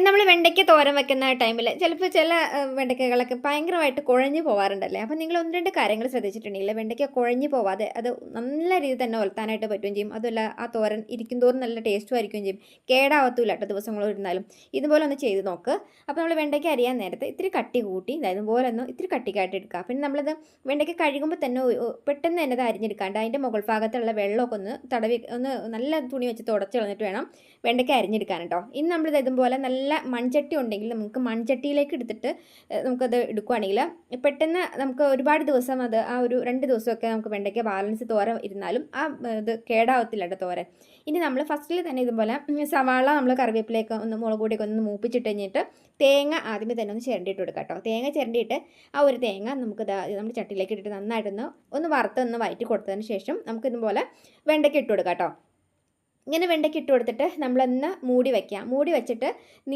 നമ്മൾ വെണ്ടയ്ക്ക തോരൻ വെക്കുന്ന ടൈമിൽ ചിലപ്പോൾ ചില വെണ്ടയ്ക്കകളൊക്കെ ഭയങ്കരമായിട്ട് കുഴഞ്ഞു പോകാറുണ്ടല്ലേ. അപ്പോൾ നിങ്ങൾ 1, 2 കാര്യങ്ങൾ ശ്രദ്ധിച്ചിട്ടുണ്ടെങ്കിൽ വെണ്ടയ്ക്ക കുഴഞ്ഞു പോവാതെ അത് നല്ല രീതിയിൽ തന്നെ ഉലത്താനായിട്ട് പറ്റുകയും ചെയ്യും. അതുമല്ല ആ തോരൻ ഇരിക്കും തോറും നല്ല ടേസ്റ്റും ആയിരിക്കുകയും ചെയ്യും. കേടാവത്തുമില്ല കേട്ടോ ദിവസങ്ങളും ഇരുന്നാലും. ഇതുപോലെ ഒന്ന് ചെയ്ത് നോക്ക്. അപ്പോൾ നമ്മൾ വെണ്ടയ്ക്ക അരിയാൻ നേരത്തെ ഇത്തിരി കട്ടി കൂട്ടി ഇതുപോലെ ഒന്ന് ഇത്തിരി കട്ടിക്കായിട്ട് എടുക്കുക. പിന്നെ നമ്മളത് വെണ്ടയ്ക്ക കഴുകുമ്പോൾ തന്നെ പെട്ടെന്ന് തന്നെ അത് അരിഞ്ഞെടുക്കാണ്ട് അതിൻ്റെ മുകൾ ഭാഗത്തുള്ള വെള്ളമൊക്കെ ഒന്ന് തടവി ഒന്ന് നല്ല തുണി വെച്ച് തുടച്ച് കളഞ്ഞിട്ട് വേണം വെണ്ടയ്ക്ക അരിഞ്ഞെടുക്കാൻ കേട്ടോ. ഇനി നമ്മളിത് ഇതുപോലെ നല്ല മൺചട്ടി ഉണ്ടെങ്കിൽ നമുക്ക് മൺചട്ടിയിലേക്ക് എടുത്തിട്ട് നമുക്കത് എടുക്കുകയാണെങ്കിൽ പെട്ടെന്ന് നമുക്ക് ഒരുപാട് ദിവസം അത് ആ ഒരു 2 ദിവസമൊക്കെ നമുക്ക് വെണ്ടയ്ക്ക ബാലൻസ് തോരൻ ഇരുന്നാലും ആ ഇത് കേടാവത്തില്ല കേട്ടോ തോരൻ. ഇനി നമ്മൾ ഫസ്റ്റിൽ തന്നെ ഇതുപോലെ സവാള നമ്മൾ കറിവേപ്പിലേക്ക് ഒന്ന് മുളക് പൊടിയൊക്കെ ഒന്ന് മൂപ്പിച്ചിട്ട് കഴിഞ്ഞിട്ട് തേങ്ങ ആദ്യമേ തന്നെ ഒന്ന് ചിരണ്ടിയിട്ട് കൊടുക്കാം കേട്ടോ. തേങ്ങ ചിരണ്ടിയിട്ട് ആ ഒരു തേങ്ങ നമുക്ക് നമ്മൾ ചട്ടിയിലേക്ക് ഇട്ടിട്ട് നന്നായിട്ടൊന്ന് വറുത്തൊന്ന് വഴറ്റി കൊടുത്തതിന് ശേഷം നമുക്കിതുപോലെ വെണ്ടയ്ക്ക ഇട്ട് കൊടുക്കാം കേട്ടോ. ഇങ്ങനെ വെണ്ടയ്ക്ക ഇട്ട് കൊടുത്തിട്ട് നമ്മളൊന്ന് മൂടി വയ്ക്കുക. മൂടി വെച്ചിട്ട് നിങ്ങൾ